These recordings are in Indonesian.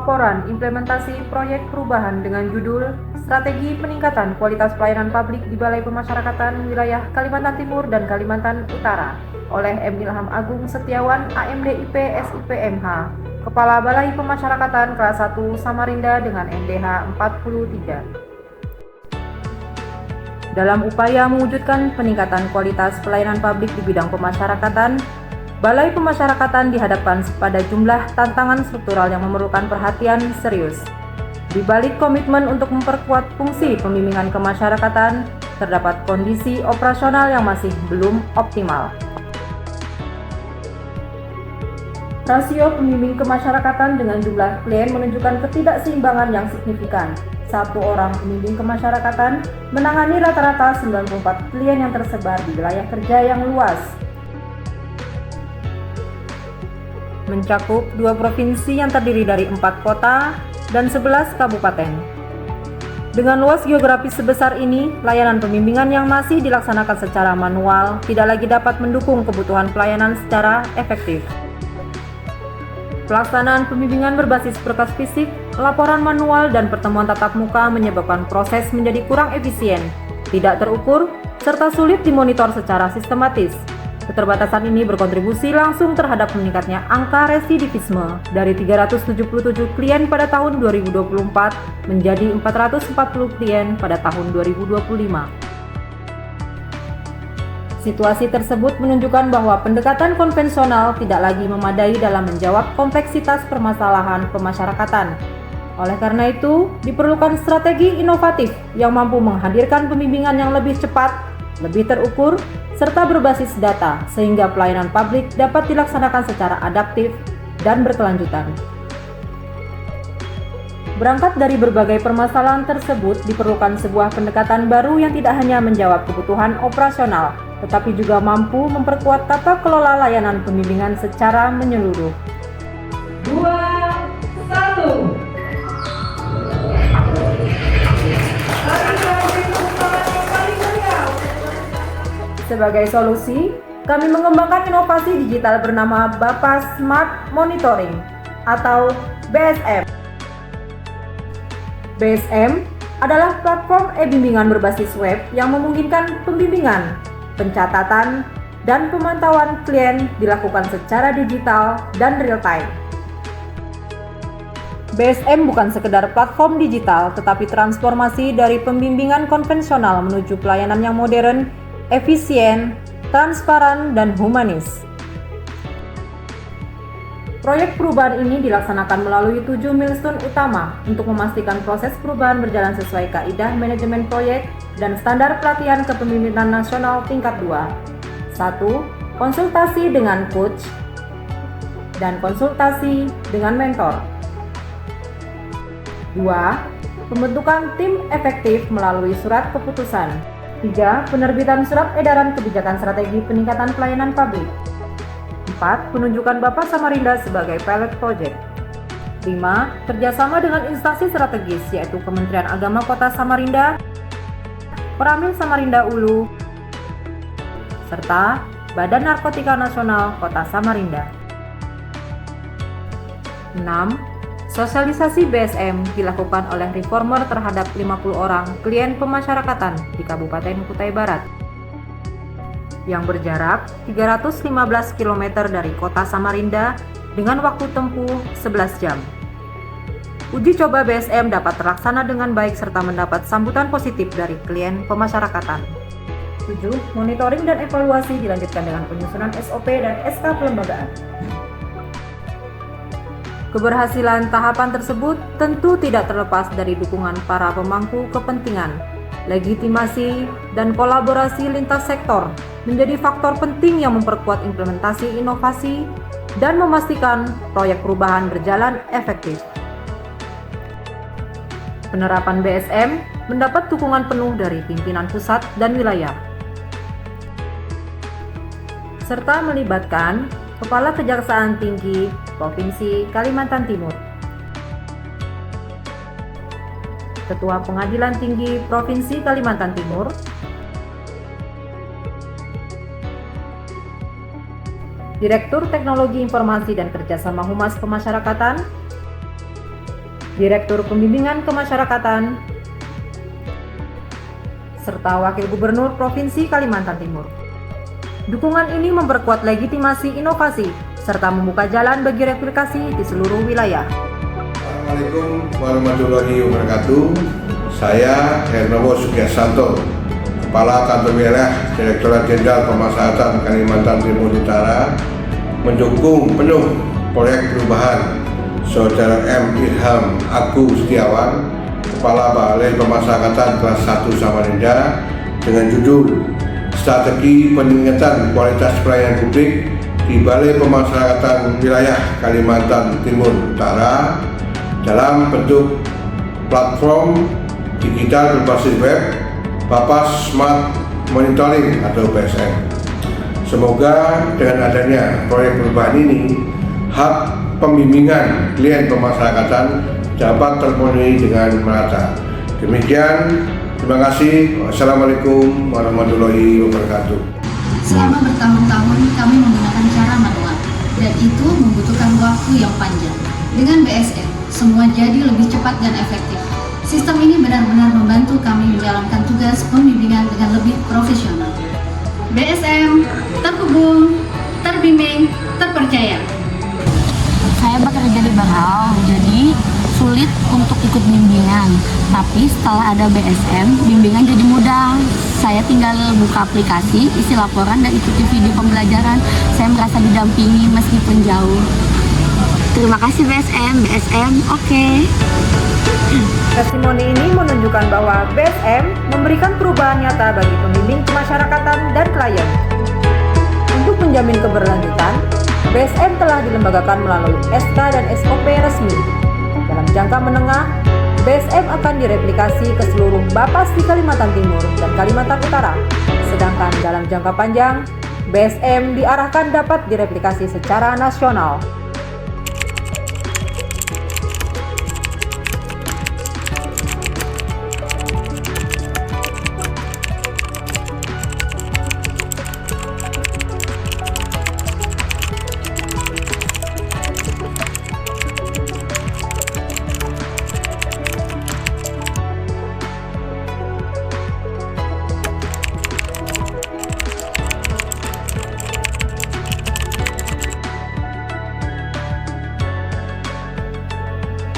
laporan implementasi proyek perubahan dengan judul Strategi Peningkatan Kualitas Pelayanan Publik di Balai Pemasyarakatan Wilayah Kalimantan Timur dan Kalimantan Utara oleh M. Ilham Agung Setiawan, AMDIP SIPMH, Kepala Balai Pemasyarakatan Kelas 1 Samarinda dengan NDH 43. Dalam upaya mewujudkan peningkatan kualitas pelayanan publik di bidang pemasyarakatan, Balai Pemasyarakatan dihadapkan pada jumlah tantangan struktural yang memerlukan perhatian serius. Di balik komitmen untuk memperkuat fungsi pembimbingan kemasyarakatan, terdapat kondisi operasional yang masih belum optimal. Rasio pembimbing kemasyarakatan dengan jumlah klien menunjukkan ketidakseimbangan yang signifikan. Satu orang pembimbing kemasyarakatan menangani rata-rata 94 klien yang tersebar di wilayah kerja yang luas, mencakup 2 provinsi yang terdiri dari 4 kota dan 11 kabupaten. Dengan luas geografis sebesar ini, layanan pembimbingan yang masih dilaksanakan secara manual tidak lagi dapat mendukung kebutuhan pelayanan secara efektif. Pelaksanaan pembimbingan berbasis berkas fisik, laporan manual, dan pertemuan tatap muka menyebabkan proses menjadi kurang efisien, tidak terukur, serta sulit dimonitor secara sistematis. Keterbatasan ini berkontribusi langsung terhadap meningkatnya angka residivisme dari 377 klien pada tahun 2024 menjadi 440 klien pada tahun 2025. Situasi tersebut menunjukkan bahwa pendekatan konvensional tidak lagi memadai dalam menjawab kompleksitas permasalahan pemasyarakatan. Oleh karena itu, diperlukan strategi inovatif yang mampu menghadirkan pembimbingan yang lebih cepat, lebih terukur, serta berbasis data sehingga pelayanan publik dapat dilaksanakan secara adaptif dan berkelanjutan. Berangkat dari berbagai permasalahan tersebut, diperlukan sebuah pendekatan baru yang tidak hanya menjawab kebutuhan operasional, tetapi juga mampu memperkuat tata kelola layanan pembimbingan secara menyeluruh. 2, 1. Sebagai solusi, kami mengembangkan inovasi digital bernama BAPA Smart Monitoring atau BSM. BSM adalah platform e-bimbingan berbasis web yang memungkinkan pembimbingan, pencatatan, dan pemantauan klien dilakukan secara digital dan real-time. BSM bukan sekedar platform digital, tetapi transformasi dari pembimbingan konvensional menuju pelayanan yang modern, efisien, transparan, dan humanis. Proyek perubahan ini dilaksanakan melalui 7 milestone utama untuk memastikan proses perubahan berjalan sesuai kaidah manajemen proyek dan standar pelatihan kepemimpinan nasional tingkat 2. 1. Konsultasi dengan coach dan konsultasi dengan mentor. 2. Pembentukan tim efektif melalui surat keputusan. 3. Penerbitan surat edaran kebijakan strategi peningkatan pelayanan publik. 4. Penunjukan Bapak Samarinda sebagai pilot project. 5. Kerjasama dengan instansi strategis yaitu Kementerian Agama Kota Samarinda, Peramil Samarinda Ulu, serta Badan Narkotika Nasional Kota Samarinda. 6. Sosialisasi BSM dilakukan oleh reformer terhadap 50 orang klien pemasyarakatan di Kabupaten Kutai Barat yang berjarak 315 km dari kota Samarinda dengan waktu tempuh 11 jam. Uji coba BSM dapat terlaksana dengan baik serta mendapat sambutan positif dari klien pemasyarakatan. 7. Monitoring dan evaluasi dilanjutkan dengan penyusunan SOP dan SK pelembagaan. Keberhasilan tahapan tersebut tentu tidak terlepas dari dukungan para pemangku kepentingan. Legitimasi dan kolaborasi lintas sektor menjadi faktor penting yang memperkuat implementasi inovasi dan memastikan proyek perubahan berjalan efektif. Penerapan BSM mendapat dukungan penuh dari pimpinan pusat dan wilayah, serta melibatkan Kepala Kejaksaan Tinggi Provinsi Kalimantan Timur, Ketua Pengadilan Tinggi Provinsi Kalimantan Timur, Direktur Teknologi Informasi dan Kerjasama Humas Pemasyarakatan, Direktur Pembimbingan Kemasyarakatan, serta Wakil Gubernur Provinsi Kalimantan Timur. Dukungan ini memperkuat legitimasi inovasi serta membuka jalan bagi replikasi di seluruh wilayah. Assalamualaikum warahmatullahi wabarakatuh. Saya Hernowo Sugiyasanto, Kepala Kantor Wilayah Direktorat Jenderal Pemasyarakatan Kalimantan Timur Utara, mendukung penuh proyek perubahan Saudara M. Ilham Agung Setiawan, Kepala Balai Pemasyarakatan kelas 1 Samarinda, dengan judul Strategi Peningkatan Kualitas Pelayanan Publik di Balai Pemasyarakatan Wilayah Kalimantan Timur Utara dalam bentuk platform digital berbasis web Bapas Smart Monitoring atau BSM. Semoga dengan adanya proyek perubahan ini, hak pembimbingan klien pemasyarakatan dapat terpenuhi dengan merata. Demikian, terima kasih. Wassalamualaikum warahmatullahi wabarakatuh. Selama bertahun-tahun kami menggunakan cara manual, dan itu membutuhkan waktu yang panjang. Dengan BSM, semua jadi lebih cepat dan efektif. Sistem ini benar-benar membantu kami menjalankan tugas pembimbingan dengan lebih profesional. BSM, terhubung, terbimbing, terpercaya. Saya bekerja di Barau, jadi sulit untuk ikut bimbingan. Tapi setelah ada BSM, bimbingan jadi mudah. Saya tinggal buka aplikasi, isi laporan, dan ikuti video pembelajaran. Saya merasa didampingi meskipun jauh. Terima kasih BSM oke. Testimoni ini menunjukkan bahwa BSM memberikan perubahan nyata bagi pembimbing kemasyarakatan dan klien. Untuk menjamin keberlanjutan, BSM telah dilembagakan melalui SK dan SOP resmi. Dalam jangka menengah, BSM akan direplikasi ke seluruh Bapas di Kalimantan Timur dan Kalimantan Utara. Sedangkan dalam jangka panjang, BSM diarahkan dapat direplikasi secara nasional.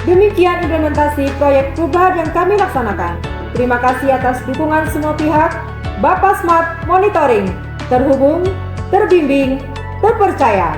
Demikian implementasi proyek perubahan yang kami laksanakan. Terima kasih atas dukungan semua pihak. Bapas Smart Monitoring, terhubung, terbimbing, terpercaya.